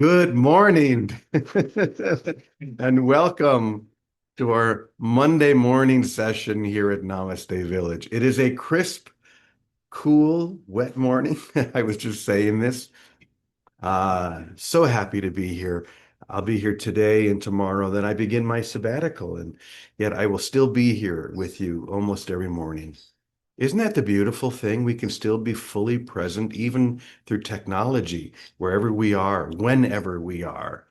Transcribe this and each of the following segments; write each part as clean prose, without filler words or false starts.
Good morning and welcome to our Monday morning session here at Namaste Village. It is a crisp, cool, wet morning. I was just saying this. So happy to be here. I'll be here today and tomorrow. Then I begin my sabbatical, and yet I will still be here with you almost every morning. Isn't that the beautiful thing? We can still be fully present, even through technology, wherever we are, whenever we are,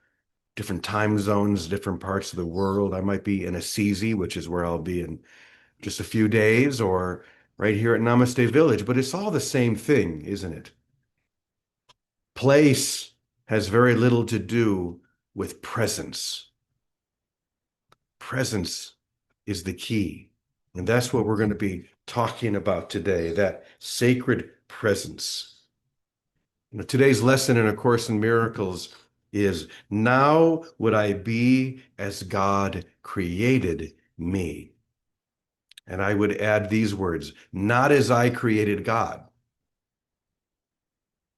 different time zones, different parts of the world. I might be in Assisi, which is where I'll be in just a few days, or right here at Namaste Village, but it's all the same thing, isn't it? Place has very little to do with presence. Presence is the key. And that's what we're going to be talking about today, that sacred presence. Today's lesson in A Course in Miracles is now would I be as God created me. And I would add these words, not as I created God,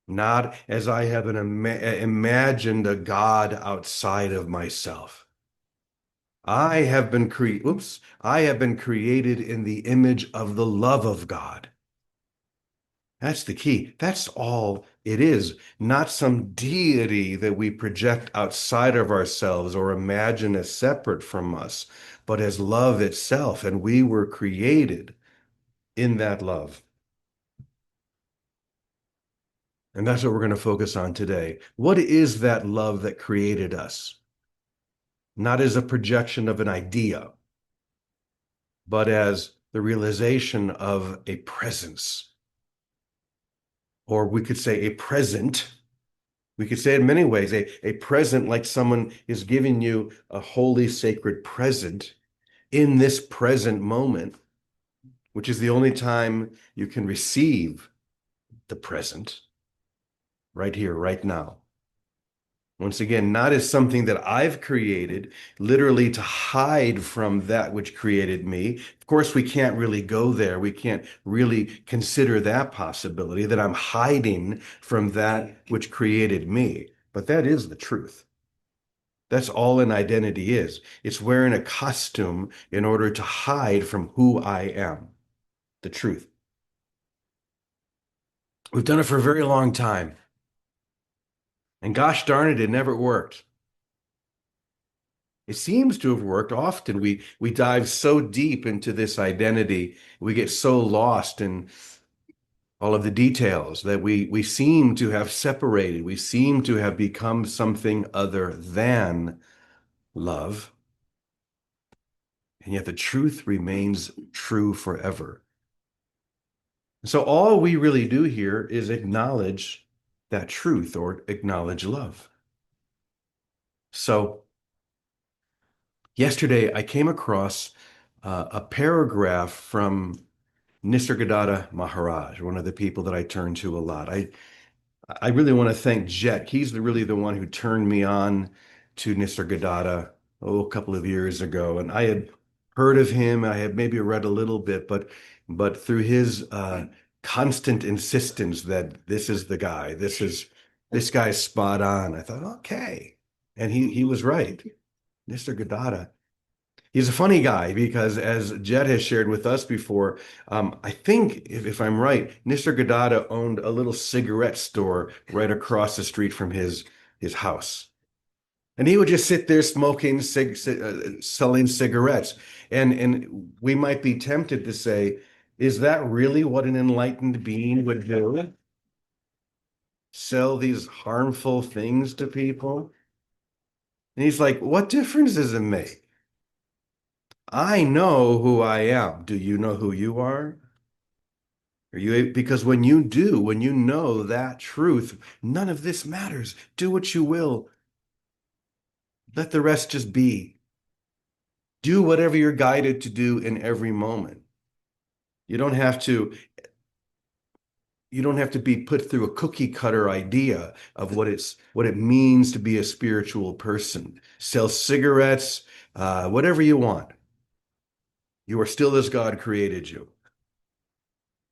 not as I have imagined a God outside of myself. I have been created in the image of the love of God. That's the key. That's all it is, not some deity that we project outside of ourselves or imagine as separate from us, but as love itself. And we were created in that love. And that's what we're going to focus on today. What is that love that created us? Not as a projection of an idea, but as the realization of a presence, or we could say a present. We could say it in many ways. A present, like someone is giving you a holy, sacred present in this present moment, which is the only time you can receive the present, right here, right now. Once again, not as something that I've created, literally to hide from that which created me. Of course, we can't really go there. We can't really consider that possibility that I'm hiding from that which created me. But that is the truth. That's all an identity is. It's wearing a costume in order to hide from who I am, the truth. We've done it for a very long time. And gosh darn it, it never worked. It seems to have worked often. We dive so deep into this identity, we get so lost in all of the details that we seem to have separated. We seem to have become something other than love. And yet the truth remains true forever. So all we really do here is acknowledge that truth or acknowledge love. So yesterday I came across a paragraph from Nisargadatta Maharaj, one of the people that I turn to a lot. I really want to thank Jet. He's really the one who turned me on to Nisargadatta, a couple of years ago. And I had heard of him. I had maybe read a little bit, but through his constant insistence that this is the guy, this guy's spot on. I thought, okay. And he was right. Nisargadatta. He's a funny guy because, as Jed has shared with us before, I think, if I'm right, Nisargadatta owned a little cigarette store right across the street from his house. And he would just sit there smoking, selling cigarettes. And we might be tempted to say, is that really what an enlightened being would do? Sell these harmful things to people? And he's like, what difference does it make? I know who I am. Do you know who you are? Because when you do, when you know that truth, none of this matters. Do what you will. Let the rest just be. Do whatever you're guided to do in every moment. You don't have to, you don't have to be put through a cookie cutter idea of what it means to be a spiritual person. Sell cigarettes, whatever you want. You are still as God created you.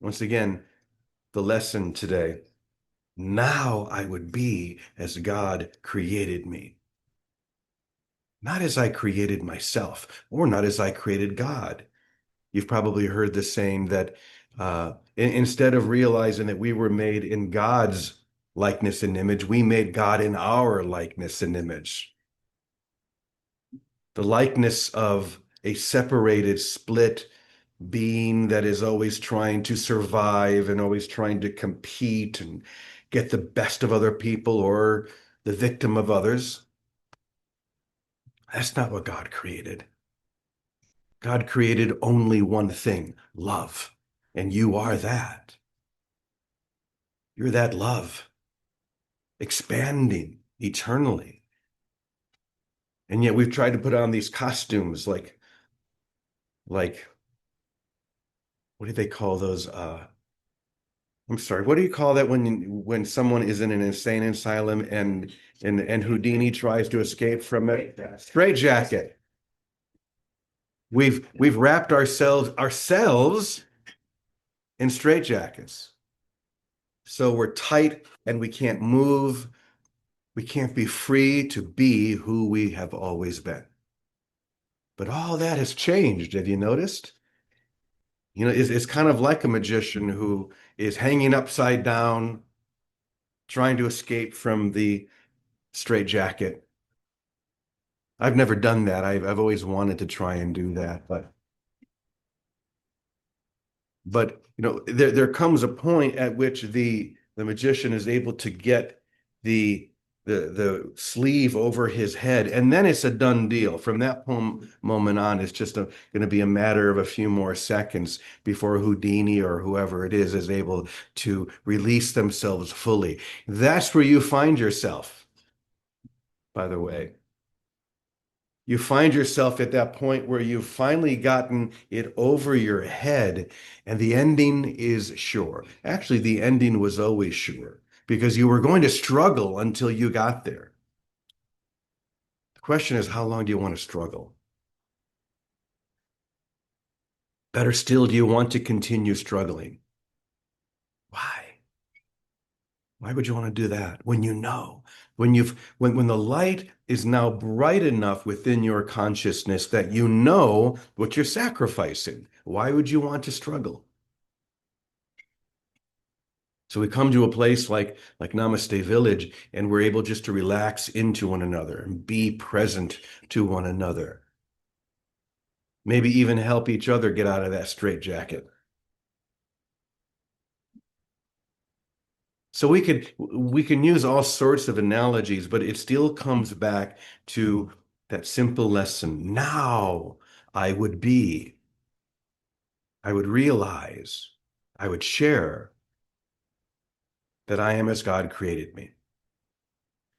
Once again, the lesson today. Now I would be as God created me, not as I created myself, or not as I created God. You've probably heard the saying that instead of realizing that we were made in God's likeness and image, we made God in our likeness and image. The likeness of a separated, split being that is always trying to survive and always trying to compete and get the best of other people or the victim of others. That's not what God created. God created only one thing, love. And you are that. You're that love, expanding eternally. And yet we've tried to put on these costumes like what do they call those? I'm sorry, what do you call that when someone is in an insane asylum and Houdini tries to escape from it? Straitjacket. We've wrapped ourselves in straitjackets. So we're tight and we can't move. We can't be free to be who we have always been. But all that has changed. Have you noticed? You know, it's kind of like a magician who is hanging upside down, trying to escape from the straitjacket. I've never done that. I've always wanted to try and do that, but you know, there comes a point at which the magician is able to get the the sleeve over his head, and then it's a done deal. From that moment on, it's just going to be a matter of a few more seconds before Houdini or whoever it is able to release themselves fully. That's where you find yourself, by the way. You find yourself at that point where you've finally gotten it over your head, and the ending is sure. Actually, the ending was always sure because you were going to struggle until you got there. The question is, how long do you want to struggle? Better still, do you want to continue struggling? Why? Why would you want to do that when you know, when the light is now bright enough within your consciousness that you know what you're sacrificing? Why would you want to struggle? So we come to a place like Namaste Village, and we're able just to relax into one another and be present to one another. Maybe even help each other get out of that straitjacket. So we can use all sorts of analogies, but it still comes back to that simple lesson. Now I would be, I would realize, I would share that I am as God created me.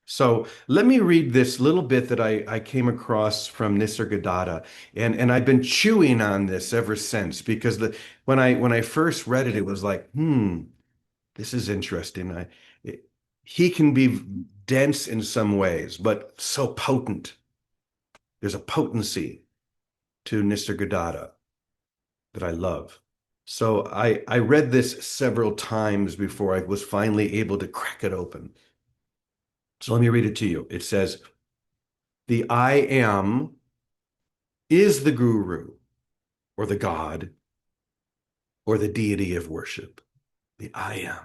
So let me read this little bit that I came across from Nisargadatta, and I've been chewing on this ever since because when I first read it, it was like, this is interesting. He can be dense in some ways, but so potent. There's a potency to Nisargadatta that I love. So I read this several times before I was finally able to crack it open. So let me read it to you. It says, the I am is the guru or the God or the deity of worship. The I am.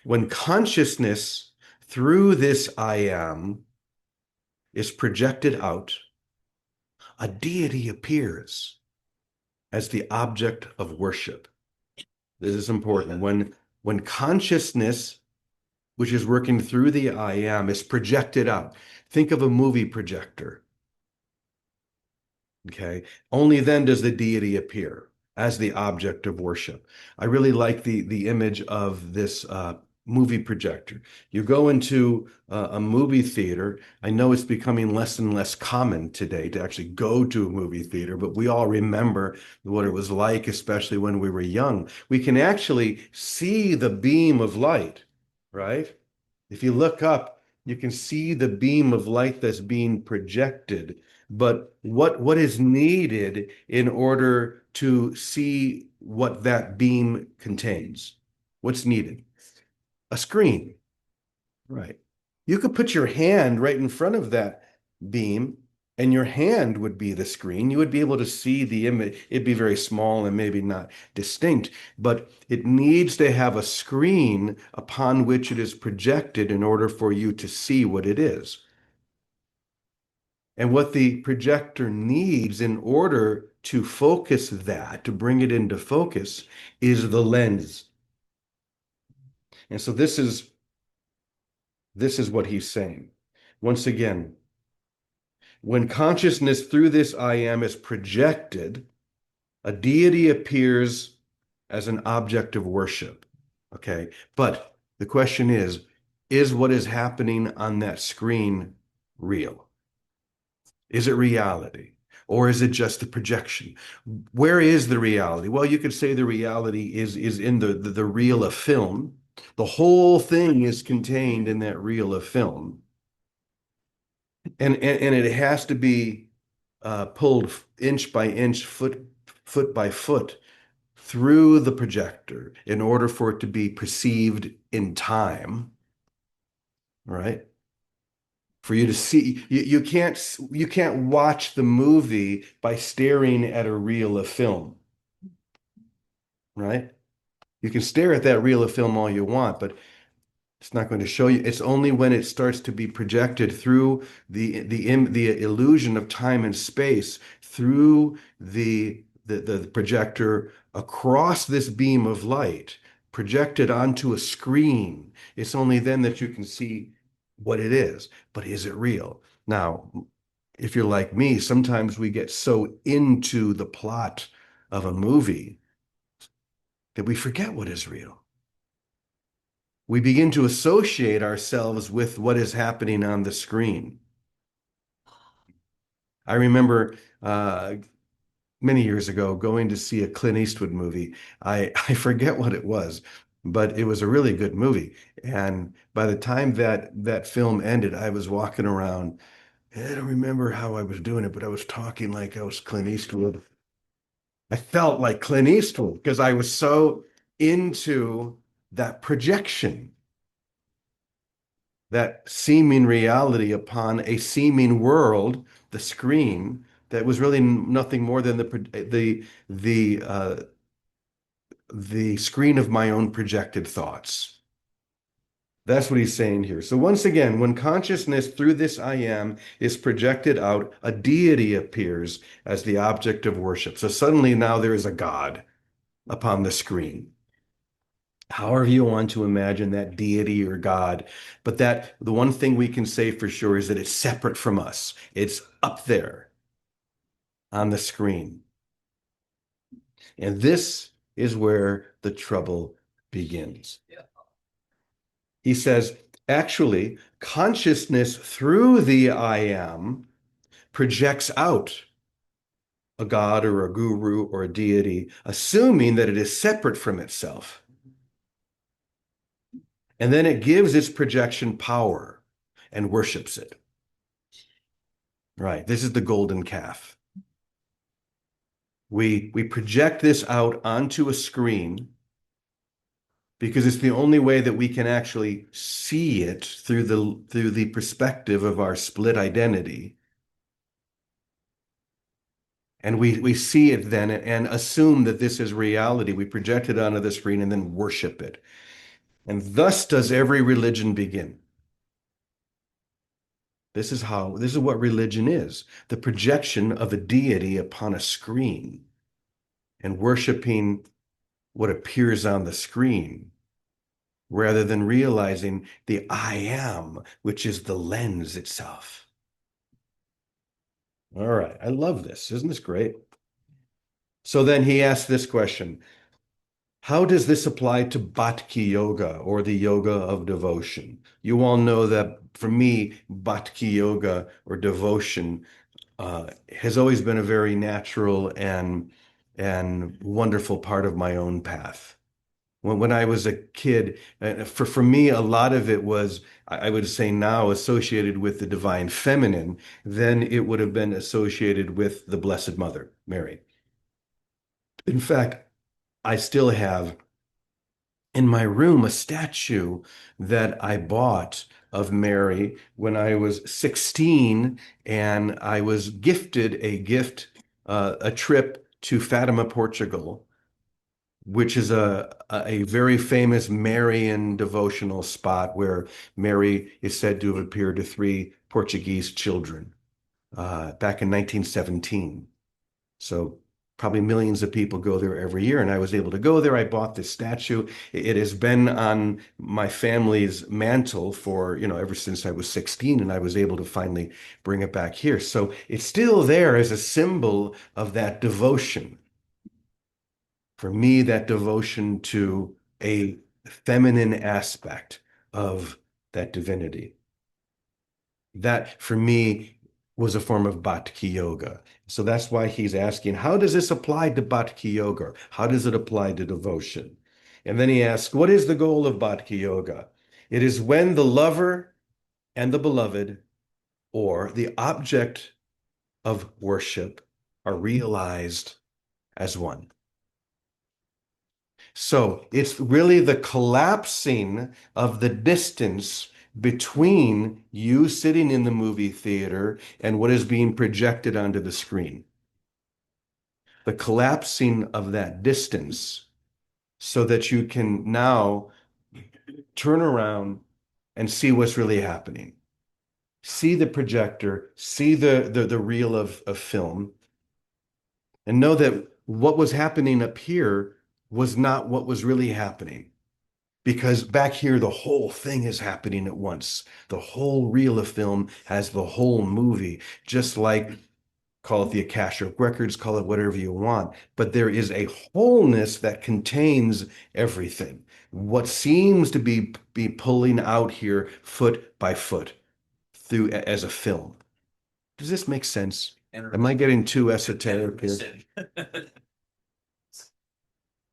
When consciousness through this I am is projected out, a deity appears as the object of worship. This is important. When consciousness, which is working through the I am, is projected out, think of a movie projector. Okay. Only then does the deity appear as the object of worship. I really like the image of this movie projector. You go into a movie theater. I know it's becoming less and less common today to actually go to a movie theater, but we all remember what it was like, especially when we were young. We can actually see the beam of light, right? If you look up, you can see the beam of light that's being projected. But what is needed in order to see what that beam contains? What's needed? A screen. Right. You could put your hand right in front of that beam, and your hand would be the screen. You would be able to see the image. It'd be very small and maybe not distinct, but it needs to have a screen upon which it is projected in order for you to see what it is. And what the projector needs in order to focus that, to bring it into focus, is the lens. And so this is what he's saying. Once again, when consciousness through this I am is projected, a deity appears as an object of worship. Okay. But the question is what is happening on that screen real? Is it reality? Or is it just a projection? Where is the reality? Well, you could say the reality is in the reel of film. The whole thing is contained in that reel of film. And it has to be pulled inch by inch, foot by foot through the projector in order for it to be perceived in time, right? For you to see, you can't watch the movie by staring at a reel of film, right? You can stare at that reel of film all you want, but it's not going to show you. It's only when it starts to be projected through the illusion of time and space, through the projector across this beam of light, projected onto a screen. It's only then that you can see what it is. But is it real? Now, if you're like me, sometimes we get so into the plot of a movie that we forget what is real. We begin to associate ourselves with what is happening on the screen. I remember many years ago going to see a Clint Eastwood movie. I forget what it was, but it was a really good movie. And by the time that film ended, I was walking around. I don't remember how I was doing it, but I was talking like I was Clint Eastwood. I felt like Clint Eastwood because I was so into that projection, that seeming reality upon a seeming world, the screen, that was really nothing more than the screen of my own projected thoughts. That's what he's saying here. So once again, when consciousness through this I am is projected out, a deity appears as the object of worship. So suddenly now there is a God upon the screen. However you want to imagine that deity or God, but that the one thing we can say for sure is that it's separate from us. It's up there on the screen. And this is where the trouble begins. He says, actually, consciousness through the I am projects out a God or a guru or a deity, assuming that it is separate from itself. And then it gives its projection power and worships it. Right. This is the golden calf. We project this out onto a screen because it's the only way that we can actually see it through the perspective of our split identity. And we see it then and assume that this is reality. We project it onto the screen and then worship it. And thus does every religion begin. This is what religion is, the projection of a deity upon a screen and worshiping what appears on the screen rather than realizing the I am, which is the lens itself. All right. I love this. Isn't this great? So then he asked this question. How does this apply to Bhakti Yoga or the yoga of devotion? You all know that for me, Bhakti Yoga or devotion has always been a very natural and wonderful part of my own path. When I was a kid, for me, a lot of it was, I would say now, associated with the divine feminine. Then it would have been associated with the Blessed Mother, Mary. In fact, I still have in my room a statue that I bought of Mary when I was 16, and I was gifted a gift, a trip to Fatima, Portugal, which is a very famous Marian devotional spot where Mary is said to have appeared to three Portuguese children back in 1917. So probably millions of people go there every year, and I was able to go there. I bought this statue. It has been on my family's mantle for, ever since I was 16, and I was able to finally bring it back here. So it's still there as a symbol of that devotion. For me, that devotion to a feminine aspect of that divinity. That for me was a form of bhakti yoga. So that's why he's asking, how does this apply to bhakti yoga? How does it apply to devotion? And then he asks, what is the goal of bhakti yoga? It is when the lover and the beloved, or the object of worship, are realized as one. So it's really the collapsing of the distance between you sitting in the movie theater and what is being projected onto the screen. The collapsing of that distance so that you can now turn around and see what's really happening. See the projector, see the reel of film, and know that what was happening up here was not what was really happening. Because back here, the whole thing is happening at once. The whole reel of film has the whole movie, just like, call it the Akashic Records, call it whatever you want. But there is a wholeness that contains everything. What seems to be pulling out here foot by foot through as a film. Does this make sense? Am I getting too esoteric here?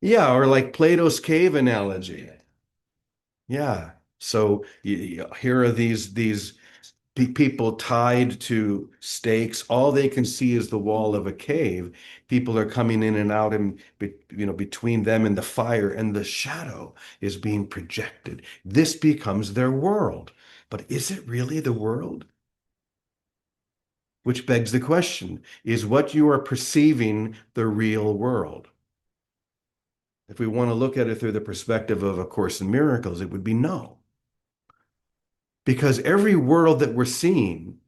Yeah, or like Plato's cave analogy. Yeah. So here are these people tied to stakes. All they can see is the wall of a cave. People are coming in and out, and between them and the fire, and the shadow is being projected. This becomes their world. But is it really the world? Which begs the question, is what you are perceiving the real world? If we want to look at it through the perspective of A Course in Miracles, it would be no. Because every world that we're seeing,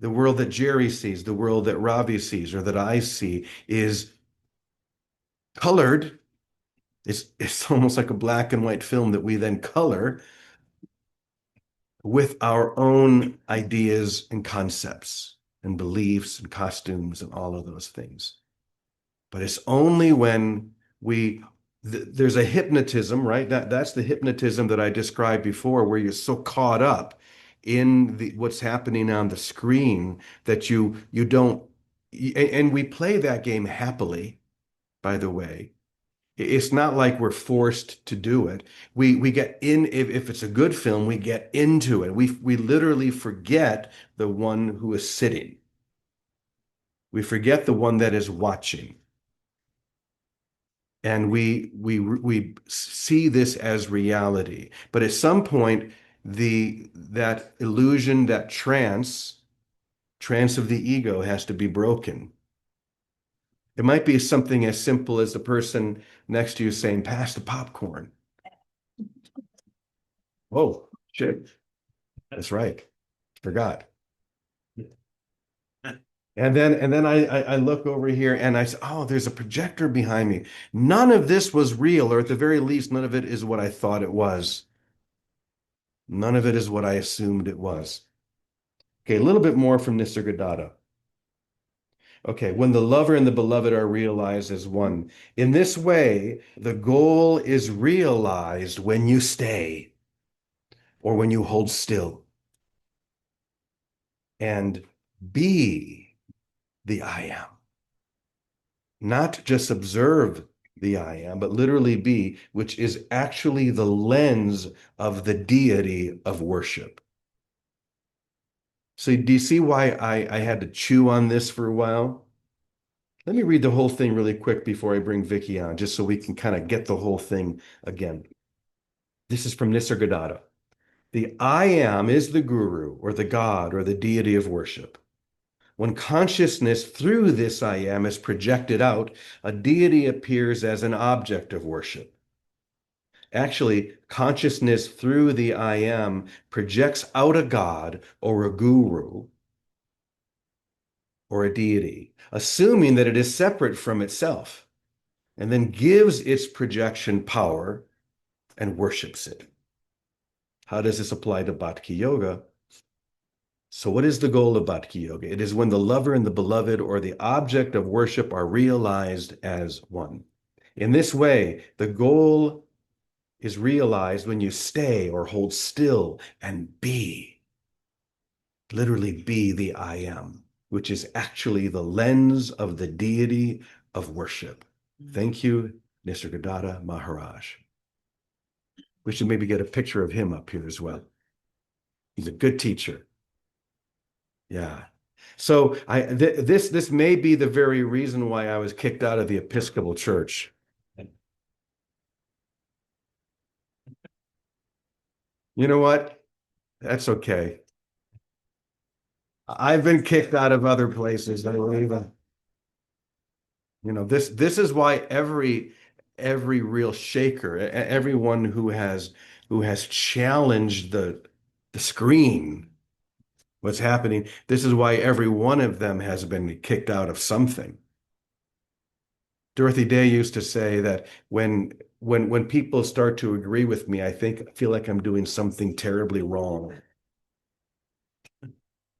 the world that Jerry sees, the world that Ravi sees, or that I see, is colored. It's almost like a black and white film that we then color with our own ideas and concepts and beliefs and costumes and all of those things. But it's only when there's a hypnotism, right? That's the hypnotism that I described before, where you're so caught up in what's happening on the screen that you don't, and we play that game happily, by the way. It's not like we're forced to do it. We get in, if it's a good film, we get into it. We literally forget the one who is sitting. We forget the one that is watching. And we see this as reality. But at some point, that illusion, that trance of the ego has to be broken. It might be something as simple as the person next to you saying, "Pass the popcorn." Oh, shit. That's right. Forgot. And then I look over here and I say, oh, there's a projector behind me. None of this was real, or at the very least, none of it is what I thought it was. None of it is what I assumed it was. Okay, a little bit more from Nisargadatta. Okay, when the lover and the beloved are realized as one. In this way, the goal is realized when you stay or when you hold still and be the I am. Not just observe the I am, but literally be, which is actually the lens of the deity of worship. So do you see why I had to chew on this for a while? Let me read the whole thing really quick before I bring Vicky on, just so we can kind of get the whole thing again. This is from Nisargadatta. The I am is the guru or the God or the deity of worship. When consciousness through this I am is projected out, a deity appears as an object of worship. Actually, consciousness through the I am projects out a God or a guru or a deity, assuming that it is separate from itself, and then gives its projection power and worships it. How does this apply to Bhakti Yoga? So, what is the goal of Bhakti Yoga? It is when the lover and the beloved or the object of worship are realized as one. In this way, the goal is realized when you stay or hold still and be, literally be the I am, which is actually the lens of the deity of worship. Thank you, Nisargadatta Maharaj. We should maybe get a picture of him up here as well. He's a good teacher. Yeah. So this may be the very reason why I was kicked out of the Episcopal Church. You know what? That's okay. I've been kicked out of other places. I believe, this is why every real shaker, everyone who has challenged the screen, what's happening, this is why every one of them has been kicked out of something. Dorothy Day used to say that when people start to agree with me, I feel like I'm doing something terribly wrong.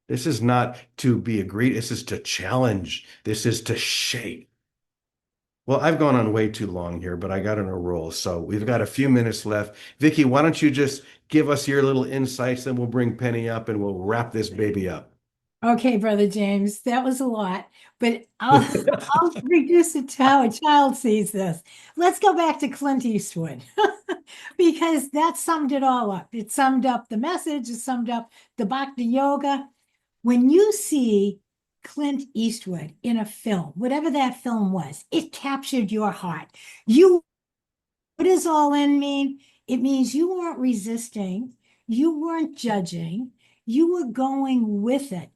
This is not to be agreed. This is to challenge. This is to shape. Well, I've gone on way too long here, but I got on a roll. So we've got a few minutes left. Vicky, why don't you just give us your little insights, then we'll bring Penny up and we'll wrap this baby up. Okay, Brother James, that was a lot, but I'll reduce it to how a child sees this. Let's go back to Clint Eastwood because that summed it all up. It summed up the message, it summed up the Bhakti Yoga. When you see Clint Eastwood in a film, whatever that film was, it captured your heart. What does all in mean? It means you weren't resisting, you weren't judging, you were going with it.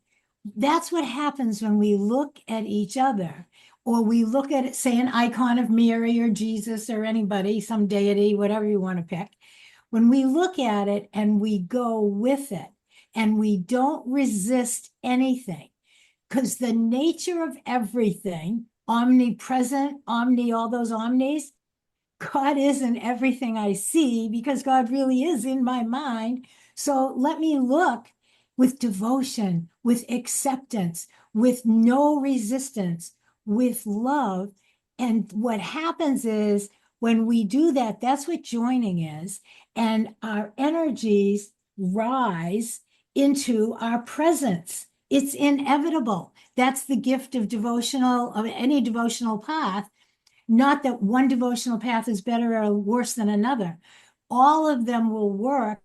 That's what happens when we look at each other or we look at it, say, an icon of Mary or Jesus or anybody, some deity, whatever you want to pick. When we look at it and we go with it and we don't resist anything, because the nature of everything, omnipresent, all those omnis, God isn't everything I see because God really is in my mind. So let me look with devotion, with acceptance, with no resistance, with love. And what happens is when we do that, that's what joining is. And our energies rise into our presence. It's inevitable. That's the gift of any devotional path. Not that one devotional path is better or worse than another. All of them will work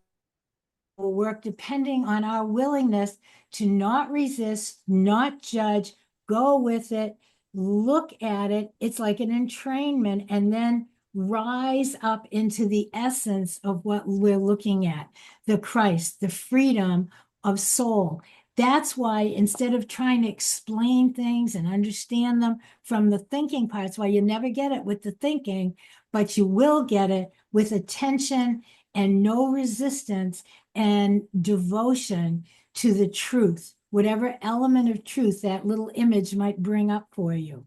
depending on our willingness to not resist, not judge, go with it, look at it. It's like an entrainment, and then rise up into the essence of what we're looking at, the Christ, the freedom of soul. That's why instead of trying to explain things and understand them from the thinking parts, why you never get it with the thinking, but you will get it with attention and no resistance and devotion to the truth, whatever element of truth that little image might bring up for you.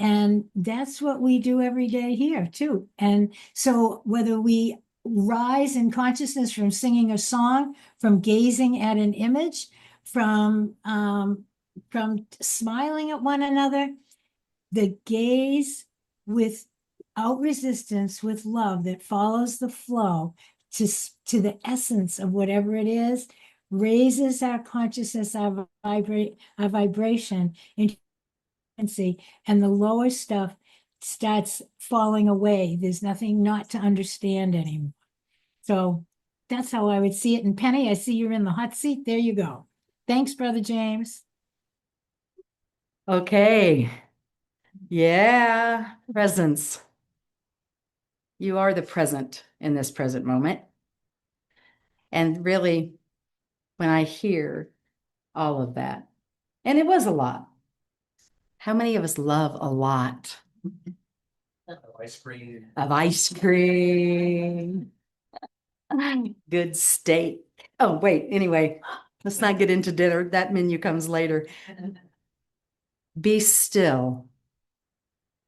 And that's what we do every day here, too. And so, whether we rise in consciousness from singing a song, from gazing at an image, from smiling at one another, the gaze without resistance, with love that follows the flow to the essence of whatever it is, raises our consciousness, our vibration into frequency, and the lower stuff starts falling away. There's nothing not to understand anymore. So that's how I would see it. And Penny, I see you're in the hot seat. There you go. Thanks, Brother James. Okay. Yeah. Presence. You are the present in this present moment. And really, when I hear all of that, and it was a lot. How many of us love a lot Ice cream. of ice cream? Good steak. Oh, wait, anyway, let's not get into dinner. That menu comes later. Be still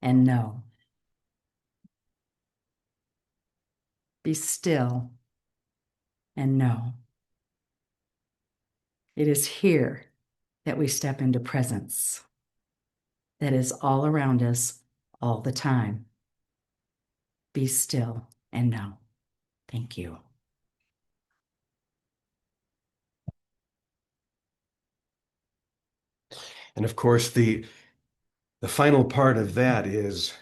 and know. Be still and know. It is here that we step into presence that is all around us all the time. Be still and know. Thank you. And of course, the final part of that is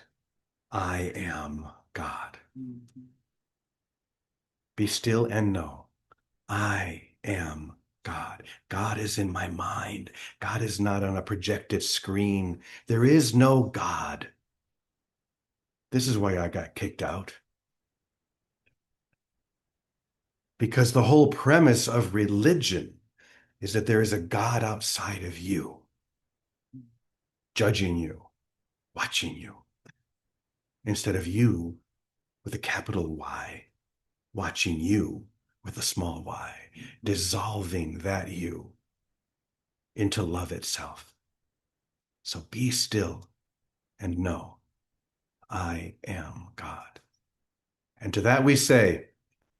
I am God. Be still and know I am God. God is in my mind. God is not on a projected screen. There is no God. This is why I got kicked out. Because the whole premise of religion is that there is a God outside of you, judging you, watching you, instead of you with a capital Y, watching you with a small y, dissolving that you into love itself. So be still and know I am God. And to that we say,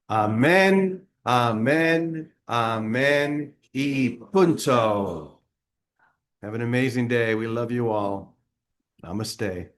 Amen, Amen, Amen, y punto. Have an amazing day. We love you all. Namaste.